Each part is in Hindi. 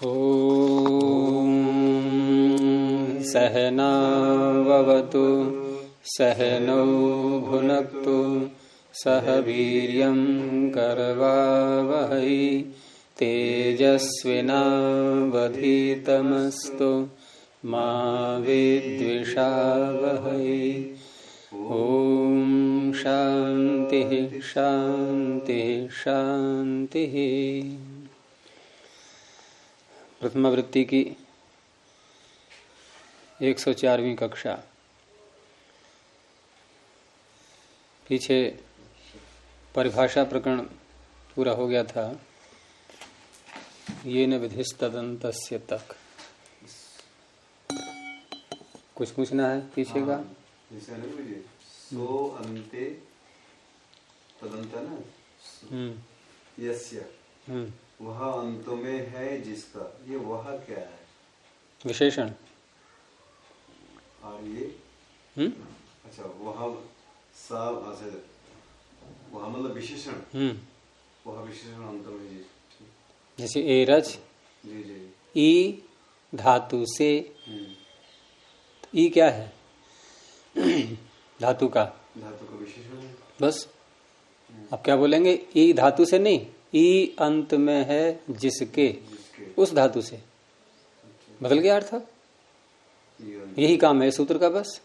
ॐ सहनाववतु सहनौ भुनक्तु सह वीर्यं करवावहै तेजस्विनावधीतमस्तु मा विद्विषावहै। ॐ शान्तिः शान्तिः शान्तिः। प्रथमावृत्ति की 104वीं कक्षा। पीछे परिभाषा प्रकरण पूरा हो गया था। ये न विधिस्तदन्तस्य तक कुछ पूछना है पीछे का। सो अन्ते तदंत ना यस्य वह अंत में है जिसका, ये वह क्या है? विशेषण। और ये अच्छा वह सा वह मतलब विशेषण। वह विशेषण अंत में जी। जैसे एरज जी जी ई धातु से। ई क्या है? धातु का विशेषण है बस। अब क्या बोलेंगे? ई धातु से नहीं, ई अंत में है जिसके, उस धातु से। बदल गया अर्थ। यही काम है सूत्र का। बस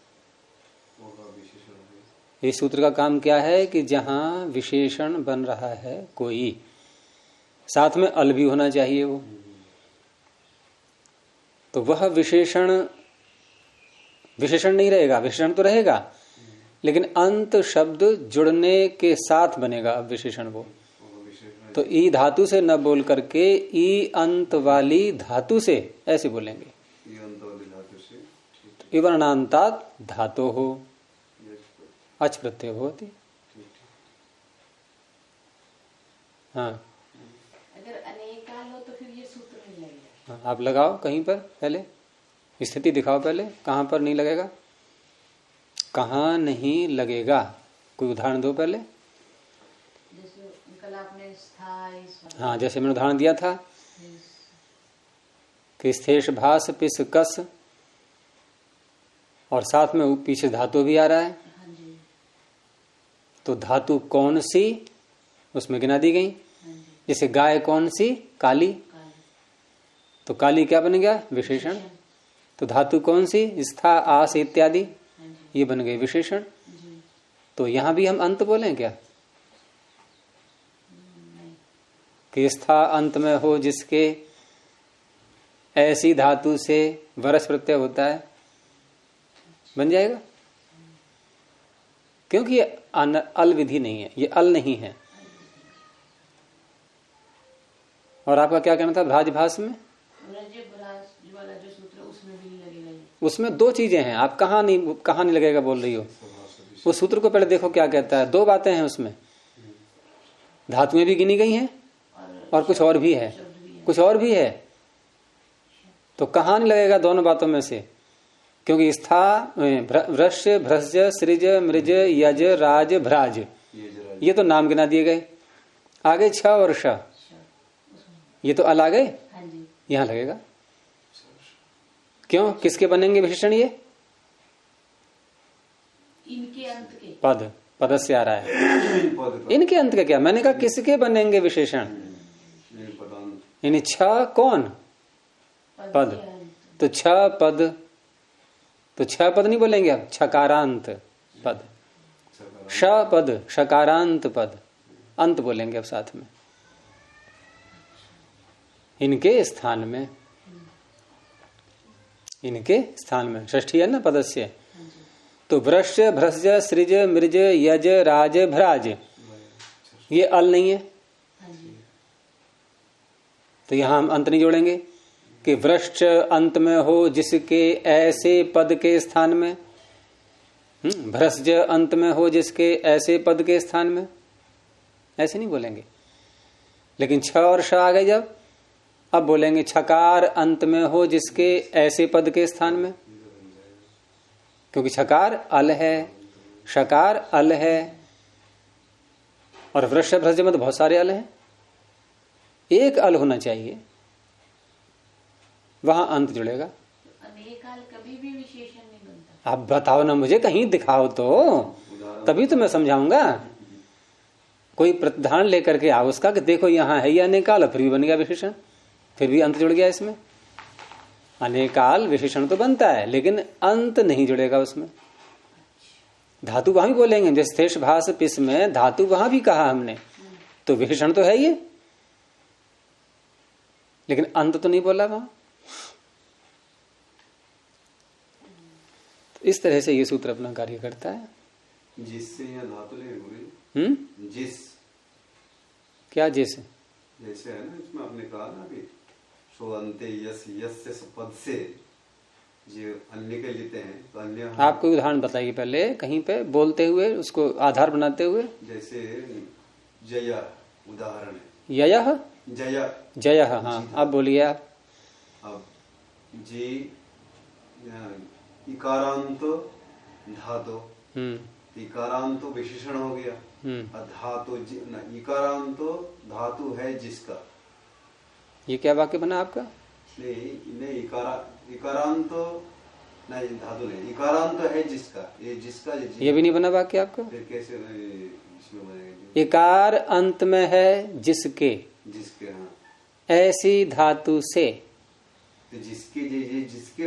ये सूत्र का काम क्या है कि जहां विशेषण बन रहा है कोई, साथ में अल भी होना चाहिए वो, तो वह विशेषण नहीं रहेगा। विशेषण तो रहेगा लेकिन अंत शब्द जुड़ने के साथ बनेगा अब विशेषण वो। तो ई धातु से न बोल करके ई अंत वाली धातु से ऐसे बोलेंगे। इवर्णांतात धातो हो अच प्रत्यय होती। हाँ अगर अनेकाल हो तो फिर ये सूत्र नहीं लगेगा। हाँ, आप लगाओ कहीं पर, पहले स्थिति दिखाओ। पहले कहाँ पर नहीं लगेगा, कहाँ नहीं लगेगा, कोई उदाहरण दो पहले। जैसे कल आपने हाँ, जैसे मैंने उदाहरण दिया था कि स्थेश भास पिस कस, और साथ में पीछे धातु भी आ रहा है। हाँ जी। तो धातु कौन सी उसमें गिना दी गई। जैसे गाय कौन सी? काली। तो काली क्या बन गया? विशेषण। तो धातु कौन सी? स्था आस इत्यादि, ये बन गए विशेषण। तो यहां भी हम अंत बोलें क्या? कि स्था अंत में हो जिसके, ऐसी धातु से वरस प्रत्यय होता है, बन जाएगा। क्योंकि ये अल विधि नहीं है, ये अल नहीं है। और आपका क्या कहना था भ्राजभास में? उसमें दो चीजें हैं। आप कहाँ नहीं लगेगा बोल रही हो। उस सूत्र को पहले देखो क्या कहता है। दो बातें हैं उसमें, धातुएं भी गिनी गई हैं और कुछ और भी है, कुछ और भी है। तो कहाँ नहीं लगेगा दोनों बातों में से? क्योंकि स्था वृश्य भ्रस्य सृज मृज यज राज भ्राज, ये तो नाम गिना दिए गए। आगे छ और श, ये तो अल आ गए, यहां लगेगा। क्यों? किसके बनेंगे विशेषण? ये इनके अंत के पद से आ रहा है। इनके अंत का क्या? मैंने कहा किसके बनेंगे विशेषण? यानी छ कौन? पद। तो छ पद, तो छ पद नहीं बोलेंगे अब, छकारांत पद। श पद, शकारांत पद, अंत बोलेंगे अब साथ में। इनके स्थान में, इनके स्थान में षष्ठी है ना पदस्य। तो वृश्य भ्रस्य सृज मृज यज राज भ्राज, ये अल नहीं है। तो यहां हम अंत नहीं जोड़ेंगे कि वृक्ष अंत में हो जिसके ऐसे पद के स्थान में, भ्रस्य अंत में हो जिसके ऐसे पद के स्थान में, ऐसे नहीं बोलेंगे। लेकिन छ और श आ गए जब, अब बोलेंगे छकार अंत में हो जिसके ऐसे पद के स्थान में। क्योंकि छकार अल है, शकार अल है, और वृक्ष भ्रज में तो बहुत सारे अल हैं। एक अल होना चाहिए। वहां अंत जुड़ेगा। अनेकाल कभी भी विशेषण नहीं बनता। आप बताओ ना, मुझे कहीं दिखाओ तो, तभी तो मैं समझाऊंगा। कोई प्रतिधान लेकर के आओ उसका कि देखो यहाँ है ये अनेकाल, फिर भी बन गया विशेषण, फिर भी अंत जुड़ गया इसमें। अनेकाल विशेषण तो बनता है लेकिन अंत नहीं जुड़ेगा उसमें। धातु वहां भी बोलेंगे, जैसे शेष भाष पिस में धातु वहां भी कहा हमने, तो विशेषण तो है ये, लेकिन अंत तो नहीं बोला वहां। तो इस तरह से ये सूत्र अपना कार्य करता है। जिससे यहाँ धातु लेंगे गुरु, जिस क्या जैसे जैसे है ना, इसमें आपने कहा ना अभी सो अंते यस यस पद से जो अन्य के लेते हैं, तो अन्य आप कोई उदाहरण बताइए पहले कहीं पे बोलते हुए, उसको आधार बनाते हुए। जैसे जया उदाहरण है, ययः जया जयः, हाँ आप बोलिए आप। अब जी इकारांत धातु, इकारांत विशेषण हो गया, धातु इकारांत धातु है जिसका। ये क्या वाक्य बना आपका? नहीं इकारांत नहीं, धातु नहीं, इकारांत है जिसका, ये जिसका ये भी नहीं बना वाक्य आपका? फिर कैसे इसमें बनेगा? इकार अंत में है जिसके, जिसके, हाँ ऐसी धातु से, तो जिसके जिसके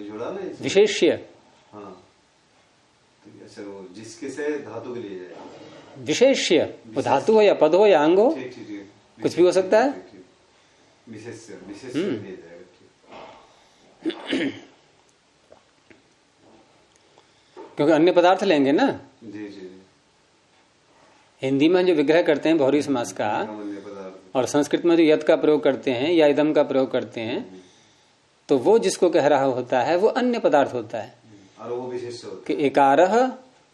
जुड़ा ना विशेष्य, हाँ तो अच्छा वो जिसके से धातु के लिए जाएगा, विशेष्य, वो धातु हो या पद हो या अंग हो, ठीक कुछ भी हो सकता है। विशेष लिए जाएगा। क्योंकि अन्य पदार्थ लेंगे ना। जी जी। हिंदी में जो विग्रह करते हैं बहुरी समास का, और संस्कृत में जो यत का प्रयोग करते हैं या इदम का प्रयोग करते हैं, तो वो जिसको कह रहा होता है वो अन्य पदार्थ होता है। और वो विशेष कि एकारः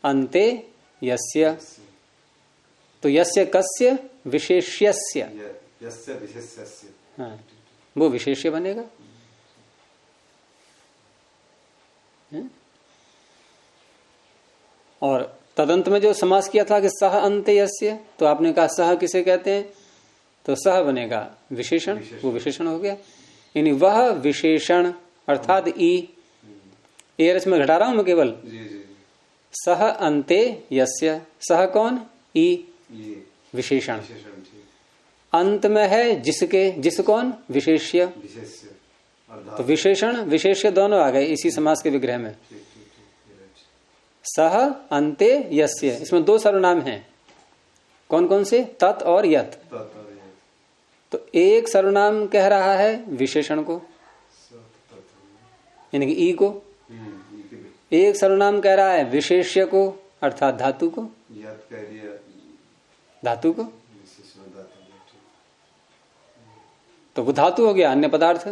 अन्ते यस्य, तो यस्य कस्य विशेष्यस्य, यस्य विशेष्यस्य, हाँ वो विशेष्य बनेगा। और तदंत में जो समास किया था कि सह अन्ते यस्य, तो आपने कहा सह किसे कहते हैं, तो सह बनेगा विशेषण, वो विशेषण हो गया। यानी वह विशेषण अर्थात ई, एरच में घटा रहा हूं मैं केवल, सह अन्ते यस्य, सह कौन, ई विशेषण, अंत में है जिसके, जिस कौन, विशेष्य, तो विशेषण विशेष्य दोनों आ गए इसी समास के विग्रह में। सह अन्ते यस्य, इसमें दो सर्वनाम हैं, कौन कौन से, तत् और यत। तो एक सर्वनाम कह रहा है विशेषण को, यानी कि ई को, एक सर्वनाम कह रहा है विशेष्य को अर्थात धातु को, धातु को, तो वो धातु हो गया अन्य पदार्थ,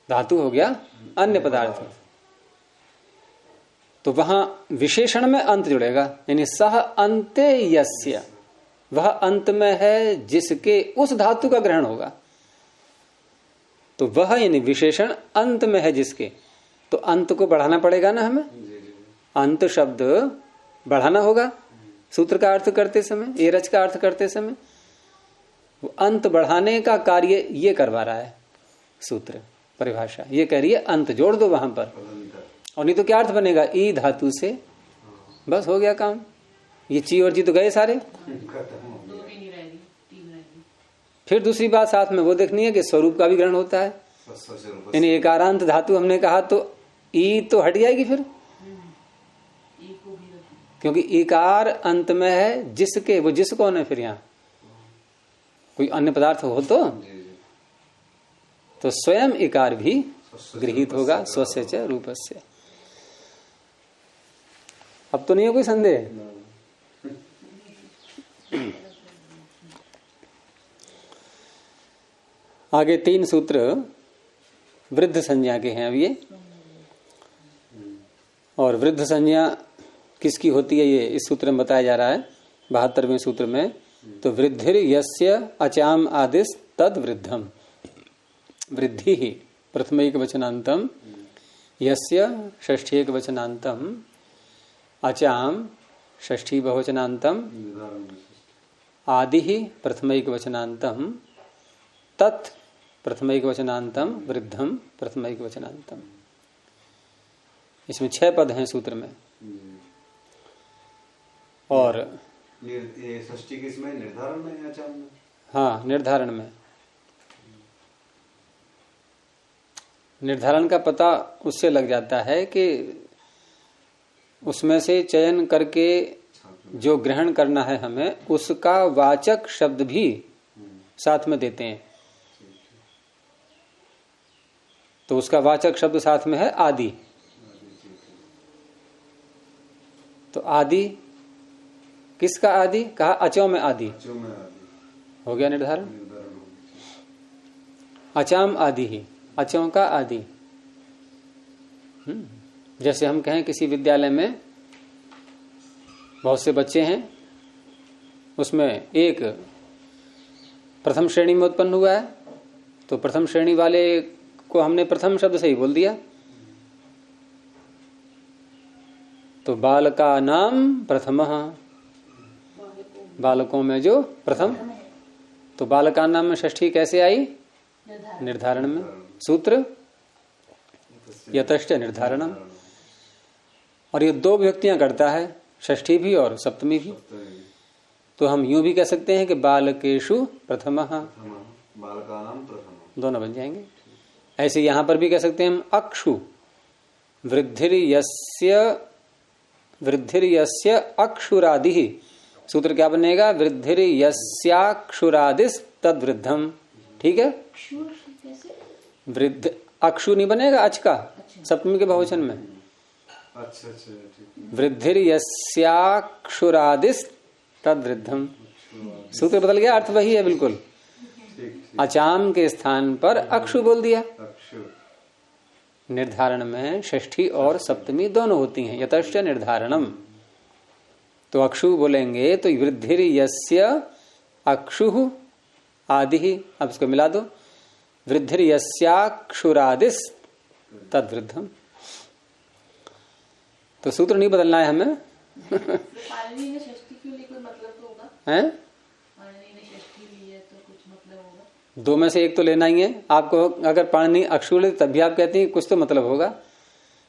धातु हो गया अन्य पदार्थ। तो वहां विशेषण में अंत जुड़ेगा, यानी सह अन्ते यस्य, वह अंत में है जिसके उस धातु का ग्रहण होगा। तो वह यानी विशेषण अंत में है जिसके, तो अंत को बढ़ाना पड़ेगा ना हमें, अंत शब्द बढ़ाना होगा सूत्र का अर्थ करते समय, एरच का अर्थ करते समय। वो अंत बढ़ाने का कार्य ये करवा रहा है सूत्र, परिभाषा ये कह रही है अंत जोड़ दो वहां पर, और नहीं तो क्या अर्थ बनेगा, ई धातु से, बस हो गया काम। ये ची और जी तो गए सारे। फिर दूसरी बात साथ में वो देखनी है कि स्वरूप का भी ग्रहण होता है, यानी एकारांत धातु हमने कहा तो ई तो हट जाएगी फिर, क्योंकि इकार अंत में है जिसके, वो जिस कौन है फिर यहाँ कोई अन्य पदार्थ हो तो स्वयं इकार भी गृहीत होगा स्वस्य च रूपस्य। अब तो नहीं है कोई संदेह। आगे 3 सूत्र वृद्ध संज्ञा के हैं अब ये, और वृद्ध संज्ञा किसकी होती है ये इस सूत्र में बताया जा रहा है 72वें सूत्र में। तो वृद्धिर यस्य अचाम आदिश तद वृद्धम, वृद्धि ही प्रथमैक वचनांतम, यस्य षष्ठीक वचनांतम, अचाम षष्ठी बहुवचनांतम, आदि ही प्रथमैक वचनांतम, तत् प्रथमैक वचनांतम वृद्धम प्रथमैक वचनांतम। इसमें 6 पद हैं सूत्र में। और ये षष्ठी किसमें, निर्धारण में या अचाम में? हाँ, निर्धारण में। निर्धारण का पता उससे लग जाता है कि उसमें से चयन करके जो ग्रहण करना है हमें, उसका वाचक शब्द भी साथ में देते हैं। तो उसका वाचक शब्द साथ में है आदि। तो आदि किसका आदि कहा? अचो में आदि। हो गया निर्धारण। अचाम आदि ही, अचों का आदि। जैसे हम कहें किसी विद्यालय में बहुत से बच्चे हैं, उसमें एक प्रथम श्रेणी में उत्पन्न हुआ है, तो प्रथम श्रेणी वाले को हमने प्रथम शब्द से ही बोल दिया। तो बालका नाम प्रथमः, बालकों में जो प्रथम। तो बालका नाम में षष्ठी कैसे आई? निर्धारण में। सूत्र यतश्च निर्धारणम। और ये 2 विभक्तियां करता है, षष्ठी भी और सप्तमी भी। तो हम यूं भी कह सकते हैं कि बालकेषु प्रथमः, बालकानां प्रथमः, दोनों बन जाएंगे। ऐसे यहां पर भी कह सकते हैं हम अक्षु वृद्धिर्यस्य अक्षुरादि। सूत्र क्या बनेगा? वृद्धिर्यस्याक्षुरादिस् तद्वृद्धम। ठीक है। वृद्ध अक्षु नहीं बनेगा अच का, सप्तमी के बहुवचन में। अच्छा, वृद्धिर्यस्याक्षुरादिस् तद्वृद्धम। सूत्र बदल गया, अर्थ वही है बिल्कुल। अचाम के स्थान पर अक्षु बोल दिया। निर्धारण में षष्ठी और सप्तमी दोनों होती हैं। यतश्च निर्धारणम, तो अक्षु बोलेंगे तो वृद्धिर्यस्य अक्षु आदि। अब इसको मिला दो, वृद्धिर्यस्याक्षुरादिस् तद्वृद्धम। तो सूत्र नहीं बदलना है हमें। पाणिनि ने षष्ठी क्यों ली, कोई मतलब तो होगा? हैं? पाणिनि ने षष्ठी ली है तो कुछ मतलब होगा? 2 में से एक तो लेना ही है आपको। अगर पाणिनि अक्षु ले तब भी आप कहते हैं कुछ तो मतलब होगा।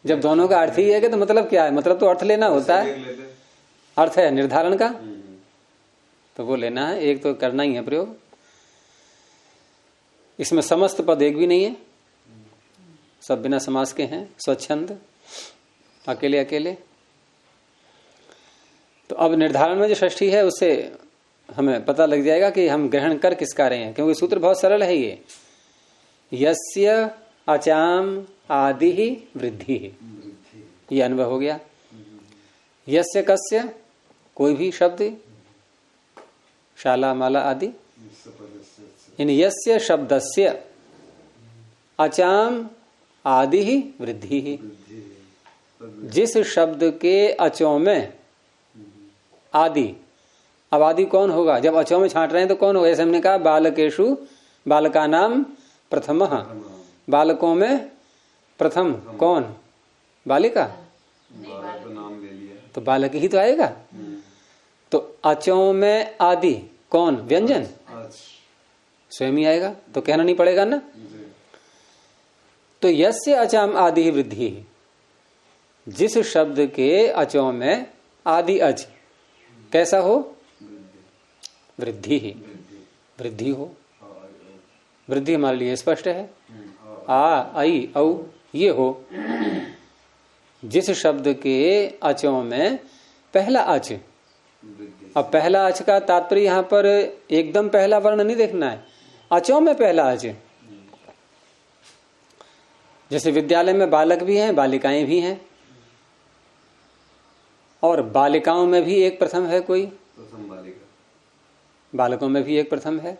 जब दोनों का अर्थ ही है कि तो मतलब क्या है? मतलब तो अर्थ लेना होता है। अर्थ है निर्धारण का, तो वो लेना है, एक तो करना ही है प्रयोग। इसमें समस्त पद एक भी नहीं है, सब बिना समास के हैं, स्वच्छंद, अकेले अकेले। तो अब निर्धारण में जो षष्ठी है उससे हमें पता लग जाएगा कि हम ग्रहण कर किसका रहे हैं, क्योंकि सूत्र बहुत सरल है। ये यस्य अचाम आदि ही वृद्धि है, ये अनुभव हो गया। यस्य कस्य, कोई भी शब्द, शाला माला आदि। इन यस्य शब्दस्य अचाम आदि ही वृद्धि ही। जिस शब्द के अचों में आदि, अब आदि कौन होगा? जब अचों में छांट रहे हैं तो कौन होगा? जैसे हमने कहा बालकेषु बालका नाम प्रथमः, बालकों में प्रथम कौन? बालिका। नाम ले लिया तो बालक ही तो आएगा। तो अचों में आदि कौन? व्यंजन स्वयं ही आएगा, तो कहना नहीं पड़ेगा ना। तो यस्य अचाम आदि ही वृद्धि, जिस शब्द के अचों में आदि अच कैसा हो? वृद्धि ही, वृद्धि हो। वृद्धि हमारे लिए स्पष्ट है, आ आई औ ये हो। जिस शब्द के अचों में पहला अच, अब पहला अच का तात्पर्य यहां पर एकदम पहला वर्ण नहीं देखना है, अचों में पहला अच। जैसे विद्यालय में बालक भी हैं, बालिकाएं भी हैं, और बालिकाओं में भी एक प्रथम है कोई, प्रथम बालिका, बालकों में भी एक प्रथम है,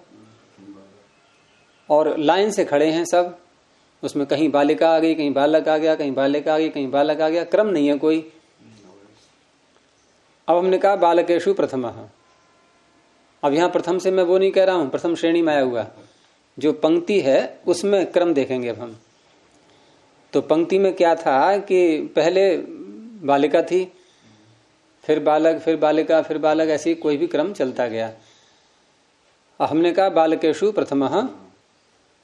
और लाइन से खड़े हैं सब, उसमें कहीं बालिका आ गई, कहीं बालक आ गया, कहीं बालिका आ गई, कहीं बालक आ गया, क्रम नहीं है कोई। अब हमने कहा बालकेषु प्रथमः। अब यहां प्रथम से मैं वो नहीं कह रहा हूं, प्रथम श्रेणी में आया हुआ जो पंक्ति है उसमें क्रम देखेंगे अब हम। तो पंक्ति में क्या था कि पहले बालिका थी, फिर बालक, फिर बालिका, फिर बालक, ऐसे कोई भी क्रम चलता गया। अब हमने कहा बालकेषु प्रथमः,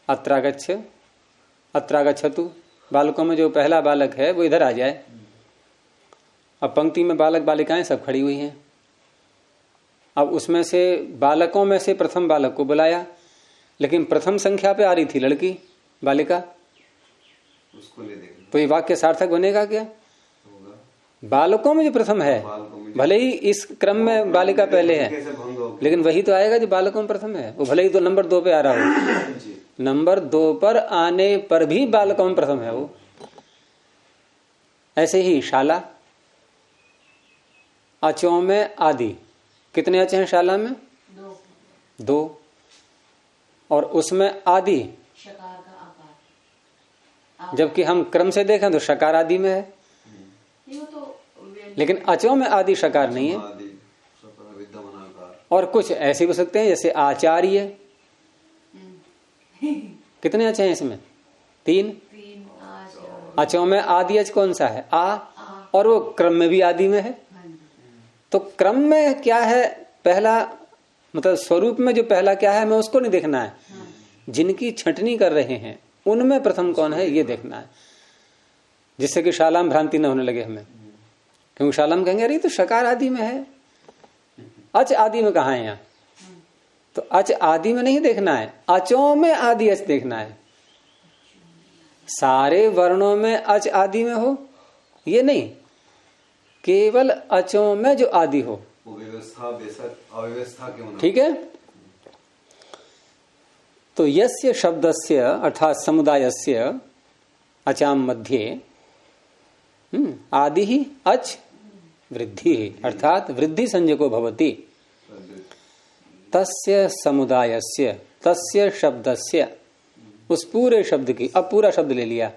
अत्रागच्छ, अत्रागच्छतु। बालकों में जो पहला बालक है वो इधर आ जाए। अब पंक्ति में बालक बालिकाएं सब खड़ी हुई हैं। अब उसमें से बालकों में से प्रथम बालक को बुलाया, लेकिन प्रथम संख्या पे आ रही थी लड़की बालिका, उसको ले देंगे तो ये वाक्य सार्थक बनेगा क्या? होगा। बालकों में जो प्रथम है, भले ही इस क्रम में बालिका पहले है, कैसे भंग होगा? लेकिन वही तो आएगा जो बालकों में प्रथम है। वो भले ही तो नंबर 2 पे आ रहा हो, जी। नंबर 2 पर आने पर भी बालकों में प्रथम है वो। ऐसे ही शाला, अचों में आदि, कितने अच हैं शाला में? 2। और उसमें आदि, शकार का आकार, जबकि हम क्रम से देखें तो शकार आदि में है, ये तो लेकिन अचों में आदि शकार नहीं है। आदि, सपर, विद्यमानाकार। और कुछ ऐसे भी हो सकते हैं जैसे आचार्य, कितने अच हैं इसमें? 3। अचों में आदि अच कौन सा है? आ, और वो क्रम में भी आदि में है। तो क्रम में क्या है पहला, मतलब स्वरूप में जो पहला क्या है हमें उसको नहीं देखना है, जिनकी छंटनी कर रहे हैं उनमें प्रथम कौन है ये देखना है, जिससे कि शाला में भ्रांति न होने लगे हमें। क्योंकि शाला में कहेंगे अरे तो शकार आदि में है, अच आदि में कहाँ है यहाँ? तो अच आदि में नहीं देखना है, अचों में आदि अच देखना है। सारे वर्णों में अच आदि में हो ये नहीं, केवल अचों में जो आदि हो। वो व्यवस्था बेशक अव्यवस्था क्यों ना। ठीक है। तो यस्य शब्दस्य अर्थात समुदायस्य अचाम मध्ये आदि ही अच वृद्धि अर्थात वृद्धि संज्ञको भवति। तस्य समुदायस्य, तस्य शब्दस्य, उस पूरे शब्द की, अब पूरा शब्द ले लिया।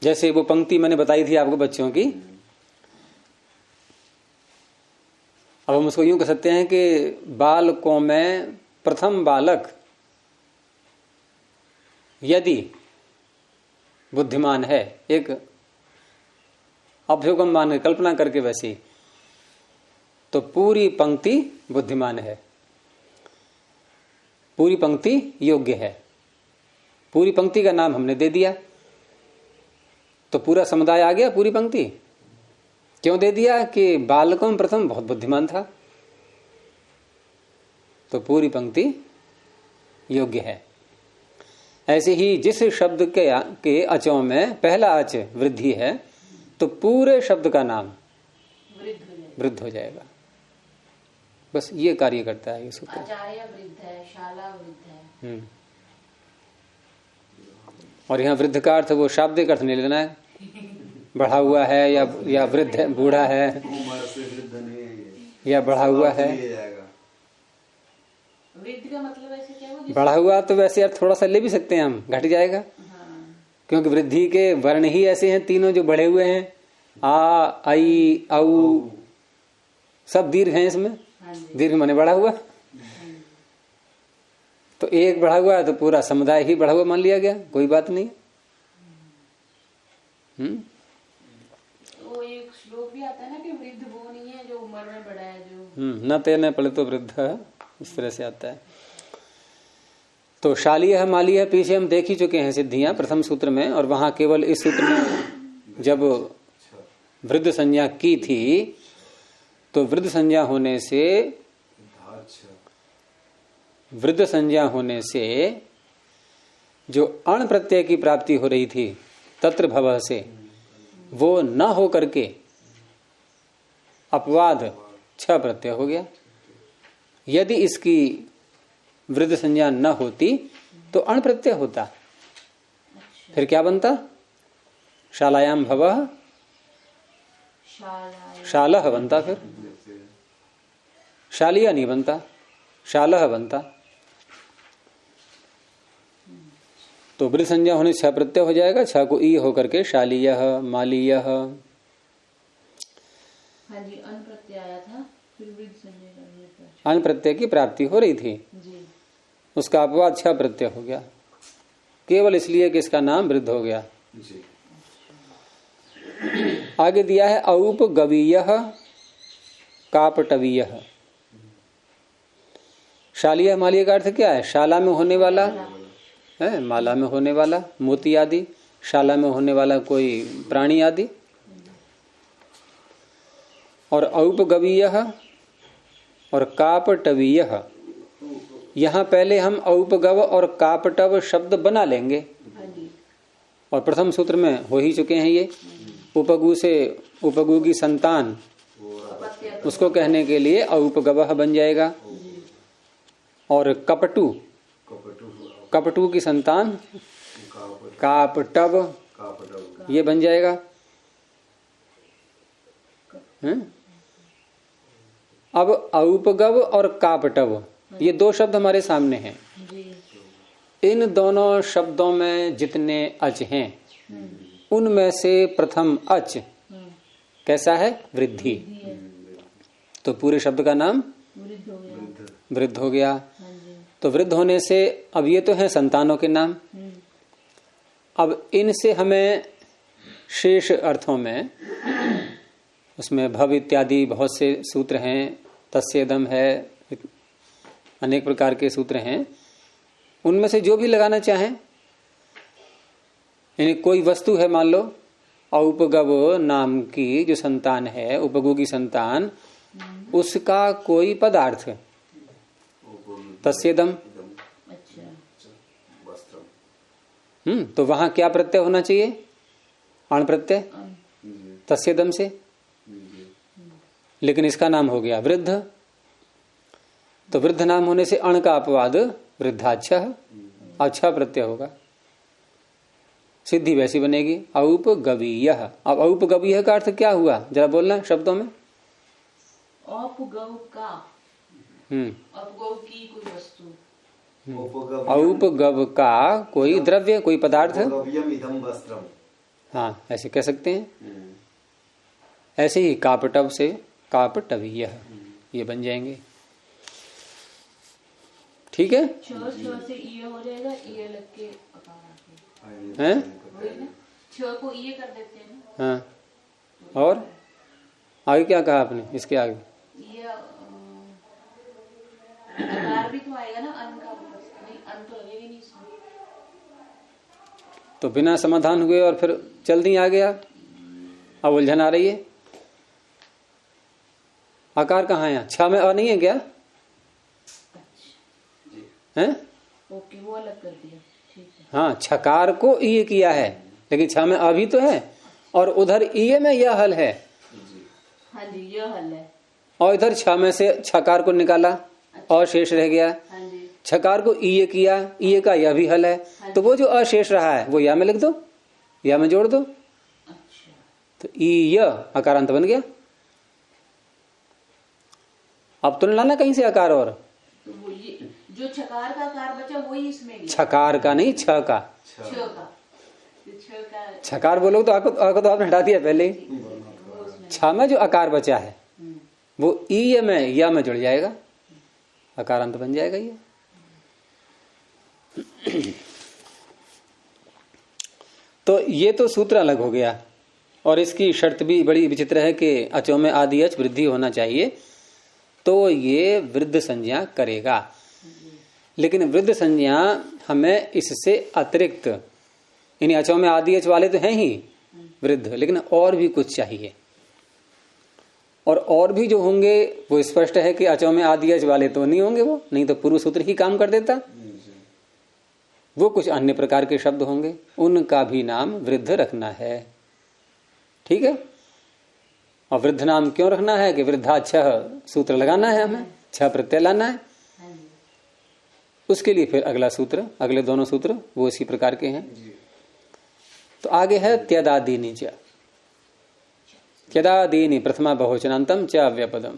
जैसे वो पंक्ति मैंने बताई थी आपको बच्चों की, अब हम उसको यूं कह सकते हैं कि बालकों में प्रथम बालक यदि बुद्धिमान है, एक अभ्युगम मान कल्पना करके वैसे, तो पूरी पंक्ति बुद्धिमान है, पूरी पंक्ति योग्य है। पूरी पंक्ति का नाम हमने दे दिया तो पूरा समुदाय आ गया। पूरी पंक्ति क्यों दे दिया? कि बालकों में प्रथम बहुत बुद्धिमान था, तो पूरी पंक्ति योग्य है। ऐसे ही जिस शब्द के अचों में पहला अच वृद्धि है तो पूरे शब्द का नाम वृद्ध हो जाएगा। बस ये कार्य करता है ये सूत्र। आचार्य वृद्ध है, शाला वृद्ध है। और यहाँ वृद्ध का अर्थ वो शाब्दिक अर्थ नहीं लेना है, बढ़ा हुआ है या वृद्ध है, बूढ़ा है, उम्र से वृद्ध नहीं है या बढ़ा हुआ है। वृद्ध का मतलब ऐसे क्या हुआ? बढ़ा हुआ तो वैसे यार थोड़ा सा ले भी सकते हैं हम, घट जाएगा। क्योंकि वृद्धि के वर्ण ही ऐसे हैं तीनों जो बढ़े हुए हैं, आ, आई, औ, सब दीर्घ हैं इसमें। दीर्घ माने बढ़ा हुआ। तो एक बढ़ा हुआ है तो पूरा समुदाय ही बढ़ा हुआ मान लिया गया, कोई बात नहीं। तो एक श्लोक भी आता है ना कि वृद्ध वो नहीं है जो उम्र में बड़ा है, जो न तेने पड़े तो वृद्ध है, इस तरह से आता है। तो शालीय मालीय पीछे हम देख ही चुके हैं सिद्धियां प्रथम सूत्र में, और वहां केवल इस सूत्र में जब वृद्ध संज्ञा की थी तो वृद्ध संज्ञा होने से जो अण प्रत्यय की प्राप्ति हो रही थी तत्र भवः से, वो न हो करके अपवाद छ प्रत्यय हो गया। यदि इसकी वृद्ध संज्ञा न होती तो अण प्रत्यय होता, फिर क्या बनता? शालायाम भवः शालह बनता, फिर शालिया नहीं बनता, शालह बनता। तो वृद्ध संज्ञा होने छ प्रत्यय हो जाएगा, छ को ई होकर के शालीय मालीय। हाँ जी, अन प्रत्यय आया था, फिर वृद्ध संज्ञा अन प्रत्यय की प्राप्ति हो रही थी जी। उसका अपवाद छ प्रत्यय हो गया, केवल इसलिए कि इसका नाम वृद्ध हो गया जी। आगे दिया है औपगवीय कापटवीय। शालीय मालीय का अर्थ क्या है? शाला में होने वाला है, माला में होने वाला मोती आदि, शाला में होने वाला कोई प्राणी आदि। और औपगवीय और कापटवीय, यहां पहले हम औपगव और कापटव शब्द बना लेंगे, और प्रथम सूत्र में हो ही चुके हैं ये। उपगु से उपगु की संतान, उसको कहने के लिए औपगवः बन जाएगा। और कपटु, कपटु की संतान कापटव, ये बन जाएगा। अब औपगव और कापटव, ये दो शब्द हमारे सामने हैं। इन दोनों शब्दों में जितने अच हैं, उनमें से प्रथम अच कैसा है? वृद्धि। तो पूरे शब्द का नाम वृद्ध हो गया। तो वृद्ध होने से अब ये तो है संतानों के नाम। अब इनसे हमें शेष अर्थों में, उसमें भव इत्यादि बहुत से सूत्र हैं, तस्येदम है, अनेक प्रकार के सूत्र हैं, उनमें से जो भी लगाना चाहें। यानी कोई वस्तु है, मान लो औपगव नाम की जो संतान है, उपगु की संतान, उसका कोई पदार्थ, तस्येदम। तो वहां क्या प्रत्यय होना चाहिए? अण प्रत्यय, तस्येदम से। लेकिन इसका नाम हो गया वृद्ध, तो वृद्ध नाम होने से अण का अपवाद वृद्धाच्छः, अच्छा प्रत्यय होगा, सिद्धि वैसी बनेगी औपगवीय। अब औपगवीय का अर्थ क्या हुआ, जरा बोलना शब्दों में। औपगव का, औपगव की कोई वस्तु, औपगव का कोई द्रव्य, कोई पदार्थ। वस्त्रम, हाँ ऐसे कह सकते हैं। ऐसे ही कापटव से कापटवीय, ये बन जाएंगे। ठीक है, छ से ईय हो जाएगा, ईय लग के हैं? छ को ईय कर देते हैं ना। हाँ, और आगे क्या कहा आपने? इसके आगे ईय अकार भी तो आएगा ना, अन का नहीं, अन तो लगेगा नहीं इसमें। तो बिना समाधान हुए और फिर जल्दी आ गया, अब उलझन आ रही है। आकार कहाँ है? छा में अ नहीं है क्या? हैं? ओके, वो अलग कर दिया, ठीक है। हाँ, छकार को ईय किया है, लेकिन छा में अ भी तो है, और उधर ईय में यह हल है। हाँ जी, यह हल है। और इधर छा में से छकार को निकाला और शेष रह गया। हाँ जी, छकार को ईय किया, ईय का यह भी हल है। तो वो जो अशेष रहा है वो या में लिख दो, या में जोड़ दो। अच्छा, तो ईय अकारांत बन गया। अब तो लाना कहीं से आकार, और तो वो ये जो छकार का आकार बचा वही इसमें भी। छकार का नहीं, छ का। छ का, छ का छकार बोलो तो आको तो आपने हटा दिया पहले ही। वो उसमें। छ में जो आकार बचा है वो ईय में या में जुड़ जाएगा, अकारांत बन जाएगा ये। तो ये तो सूत्र अलग हो गया, और इसकी शर्त भी बड़ी विचित्र है कि अचों में आदि अच वृद्धि होना चाहिए, तो ये वृद्ध संज्ञा करेगा। लेकिन वृद्ध संज्ञा हमें इससे अतिरिक्त, यानी अचों में आदि अच वाले तो हैं ही वृद्ध, लेकिन और भी कुछ चाहिए। और भी जो होंगे वो स्पष्ट है कि अचों में आदि अच वाले तो नहीं होंगे, वो नहीं तो पूर्व सूत्र ही काम कर देता। वो कुछ अन्य प्रकार के शब्द होंगे, उनका भी नाम वृद्ध रखना है। ठीक है, और वृद्ध नाम क्यों रखना है कि वृद्धाच्छः सूत्र लगाना है, हमें छह प्रत्यय लाना है। उसके लिए फिर अगला सूत्र, अगले दोनों सूत्र वो इसी प्रकार के हैं। तो आगे है त्यदादीनि च, त्यदादीनि प्रथमा बहुवचनांतम च अव्यपदम।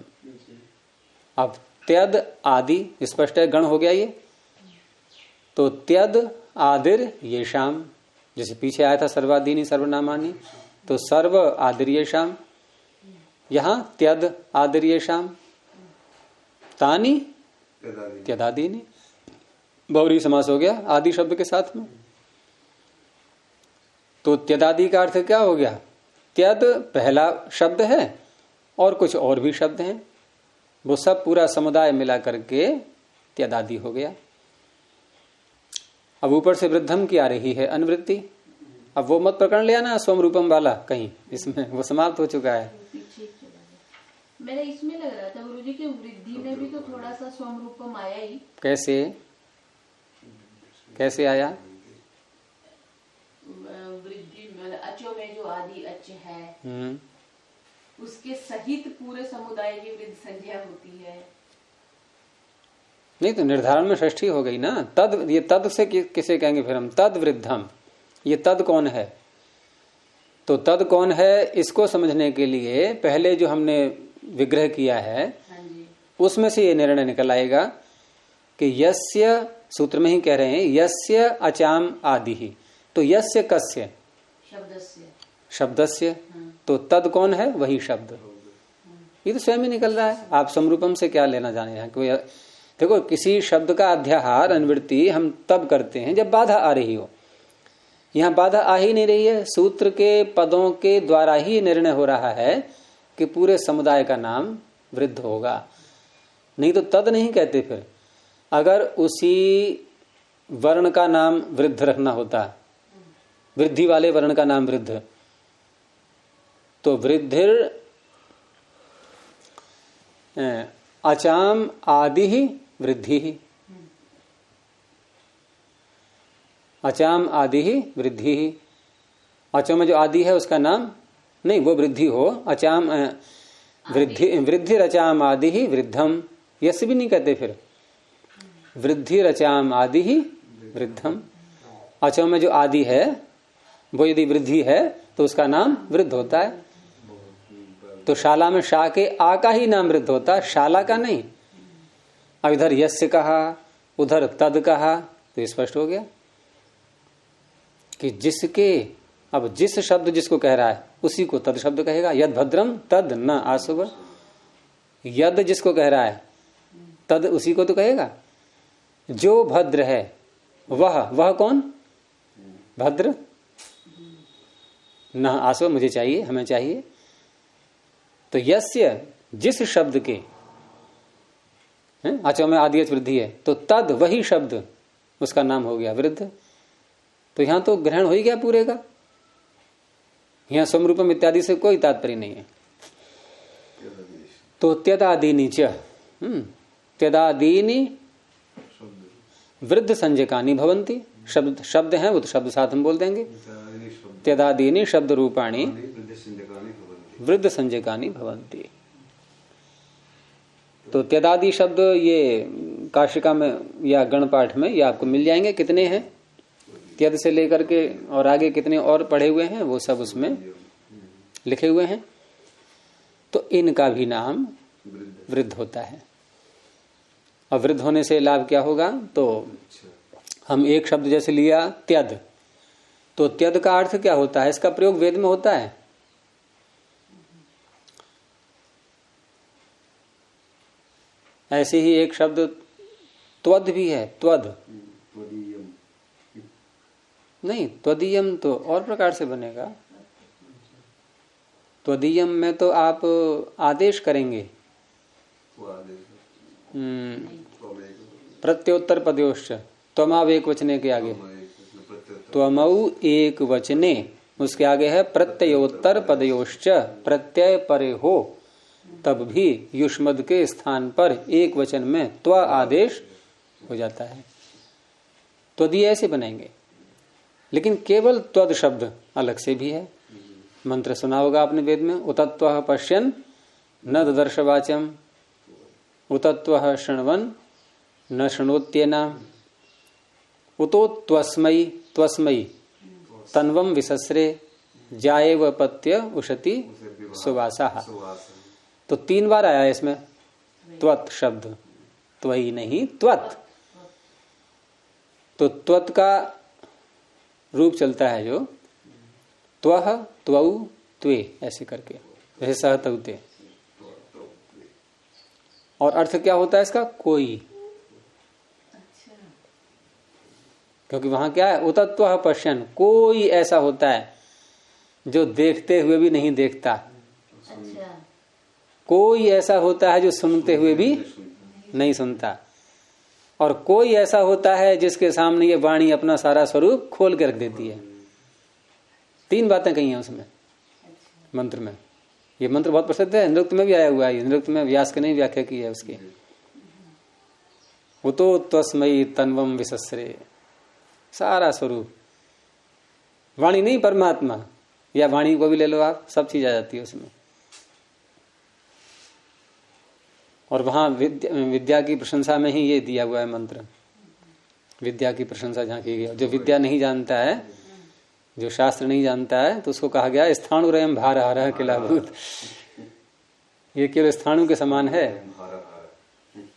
अब त्यद आदि स्पष्ट है, गण हो गया ये। तो त्यद आदिर येषाम, जैसे पीछे आया था सर्वादीनि सर्वनामानि, तो सर्व आदिर येषाम, यहां त्यद आदिर येषाम, तानी त्यदादीनि, बहुरी समास हो गया आदि शब्द के साथ में। तो त्यदादि का अर्थ क्या हो गया? त्यद पहला शब्द है और कुछ और भी शब्द हैं, वो सब पूरा समुदाय मिला करके त्यदादि हो गया। अब ऊपर से वृद्धम की आ रही है अनुवृत्ति। अब वो मत प्रकरण ले आना स्वम रूपम वाला कहीं, इसमें वो समाप्त हो चुका है। पीछे चला गया। मेरा इसमें लग रहा था गुरुजी की वृद्धि में भी तो थोड़ा सा स्वम रूपम आया ही। कैसे कैसे आया? वृद्धि में अचो में जो आदि अच है उसके सहित पूरे समुदाय की वृद्धि संज्ञा होती है। नहीं तो निर्धारण में षष्ठी हो गई ना। तद, ये तद से किसे कहेंगे फिर हम? तद वृद्धम। ये तद कौन है? तो तद कौन है इसको समझने के लिए पहले जो हमने विग्रह किया है उसमें से ये निर्णय निकल आएगा कि यस्य, सूत्र में ही कह रहे हैं यस्य अचाम आदि ही। तो यस्य कस्य? शब्दस्य। तो तद कौन है? वही शब्द। ये तो स्वयं ही निकल रहा है। आप समरूपम से क्या लेना जाने हैं? कोई देखो, किसी शब्द का अध्याहार अनुवृत्ति हम तब करते हैं जब बाधा आ रही हो। यहाँ बाधा आ ही नहीं रही है। सूत्र के पदों के द्वारा ही निर्णय हो रहा है कि पूरे समुदाय का नाम वृद्ध होगा। नहीं तो तद नहीं कहते। फिर अगर उसी वर्ण का नाम वृद्ध रखना होता, वृद्धि वाले वर्ण का नाम वृद्ध, तो वृद्धिर अचाम आदि ही वृद्धि ही, अचाम आदि ही वृद्धि ही। अचो में जो आदि है उसका नाम नहीं, वो वृद्धि हो। अचाम वृद्धि रचाम आदि ही वृद्धम, यस भी नहीं कहते। फिर वृद्धि रचाम आदि ही वृद्धम। अचो में जो आदि है वो यदि वृद्धि है तो उसका नाम वृद्ध होता है। तो शाला में शा के आ का ही नाम वृद्ध होता है, शाला का नहीं। अब इधर यस्य कहा, उधर तद कहा, तो स्पष्ट हो गया कि जिसके, अब जिस शब्द जिसको कह रहा है उसी को तद शब्द कहेगा। यद भद्रम तद न आशुभ। यद जिसको कह रहा है तद उसी को तो कहेगा। जो भद्र है वह कौन? भद्र। न आशुभ, मुझे चाहिए, हमें चाहिए। तो यस्य जिस शब्द के अचो में आदि वृद्धि है तो तद वही शब्द उसका नाम हो गया वृद्ध। तो यहां तो ग्रहण हो ही गया पूरे का। यहां समरूपम इत्यादि से कोई तात्पर्य नहीं है। तो त्यदादीनि च, त्यदादीनि वृद्ध संज्ञकानि भवन्ति। शब्द हैं वो तो शब्द साथ हम बोल देंगे। त्यदादीनि शब्द रूपाणी वृद्ध संज्ञकानि भवन्ति। तो त्यदादि शब्द ये काशिका में या गणपाठ में ये आपको मिल जाएंगे। कितने हैं? त्यद से लेकर के और आगे कितने और पढ़े हुए हैं वो सब उसमें लिखे हुए हैं। तो इनका भी नाम वृद्ध होता है। अब वृद्ध होने से लाभ क्या होगा? तो हम एक शब्द जैसे लिया त्यद, तो त्यद का अर्थ क्या होता है? इसका प्रयोग वेद में होता है। ऐसे ही एक शब्द त्वद भी है। त्वद नहीं, त्वदीयम तो और प्रकार से बनेगा। त्वदीयम में तो आप आदेश करेंगे। प्रत्योत्तर पदयोश्च, त्वमाव एक वचने के आगे त्वमऊ एक वचने, उसके आगे है प्रत्ययोत्तर पदयोश्च, प्रत्यय परे हो तब भी युष्मद के स्थान पर एक वचन में त्व आदेश हो जाता है। त्वदीय ऐसे बनेंगे। लेकिन केवल त्वद शब्द अलग से भी है। मंत्र सुना होगा आपने वेद में, उतत्वः पश्यन् न ददर्शवाचम, उतत्वः शृण्वन् न शृणोत्येन, उतो त्वस्मै त्वस्मै तन्वं विसस्रे जाएव पत्य उशति सुवासाः। तो 3 बार आया है इसमें त्वत् शब्द, त्वई नहीं त्वत्। तो त्वत् का रूप चलता है जो त्वह त्वऊ त्वे ऐसे करके, जैसे सहतउते। और अर्थ क्या होता है इसका? कोई। क्योंकि वहां क्या है? उतत्वः पश्यन्, कोई ऐसा होता है जो देखते हुए भी नहीं देखता। कोई ऐसा होता है जो सुनते हुए भी नहीं सुनता। और कोई ऐसा होता है जिसके सामने ये वाणी अपना सारा स्वरूप खोल के रख देती है। 3 बातें कही हैं उसमें मंत्र में। ये मंत्र बहुत प्रसिद्ध है, नृत्य में भी आया हुआ है। नृत्य में व्यास के नहीं व्याख्या की है उसकी। उतो त्वस्मयी तन्वम विसस्रे, सारा स्वरूप, वाणी नहीं परमात्मा, या वाणी को भी ले लो आप, सब चीज आ जाती है उसमें। और वहां विद्या की प्रशंसा में ही ये दिया हुआ है मंत्र, विद्या की प्रशंसा जहां की गई। जो विद्या नहीं जानता है, जो शास्त्र नहीं जानता है, तो उसको कहा गया स्थाणुरयम भार हर किलाभूत, ये केवल स्थाणु के समान है।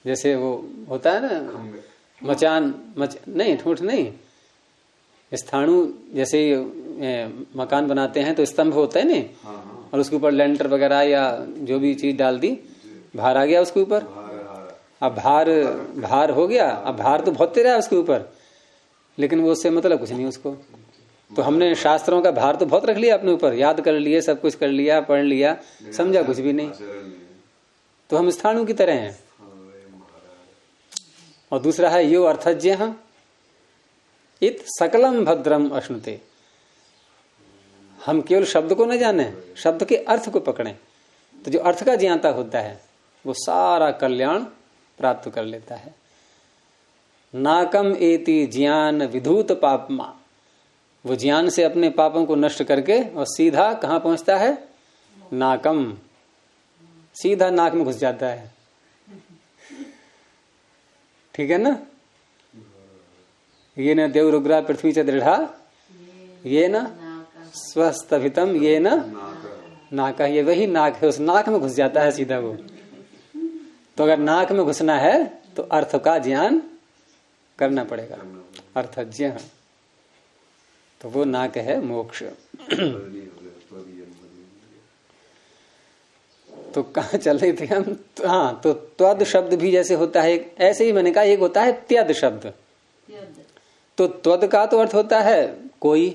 जैसे वो होता है ना मचान, नहीं ठूठ नहीं, स्थाणु जैसे मकान बनाते हैं तो स्तंभ होता है नहीं, और उसके ऊपर लेंटर वगैरह या जो भी चीज डाल दी, भार आ गया उसके ऊपर। अब भार हो गया, अब भार तो बहुत तेरा है उसके ऊपर, लेकिन वो उससे मतलब कुछ नहीं उसको। तो हमने शास्त्रों का भार तो बहुत रख लिया अपने ऊपर, याद कर लिए, सब कुछ कर लिया, पढ़ लिया, समझा कुछ भी नहीं, तो हम स्थाणु की तरह हैं। और दूसरा है यो अर्थज्ञ इत सकलम भद्रम अश्नुते, हम केवल शब्द को न जाने, शब्द के अर्थ को पकड़ें। तो जो अर्थ का ज्ञाता होता है वो सारा कल्याण प्राप्त कर लेता है। नाकम एति ज्ञान विधूत पापमा, वो ज्ञान से अपने पापों को नष्ट करके और सीधा कहां पहुंचता है? नाकम, सीधा नाक में घुस जाता है। ठीक है ना? ये न देवरुग्रा पृथ्वी च दृढ़ा, ये न स्वस्थभितम, ये न नाका, ये वही नाक है, उस नाक में घुस जाता है सीधा वो। तो अगर नाक में घुसना है तो अर्थ का ज्ञान करना पड़ेगा, अर्थज्ञ, तो वो नाक है मोक्ष। तो कहाँ चल रहे थे हम? तो हाँ, तो त्वद शब्द भी जैसे होता है, ऐसे ही मैंने कहा एक होता है त्यद शब्द। तो त्वद का तो अर्थ होता है कोई,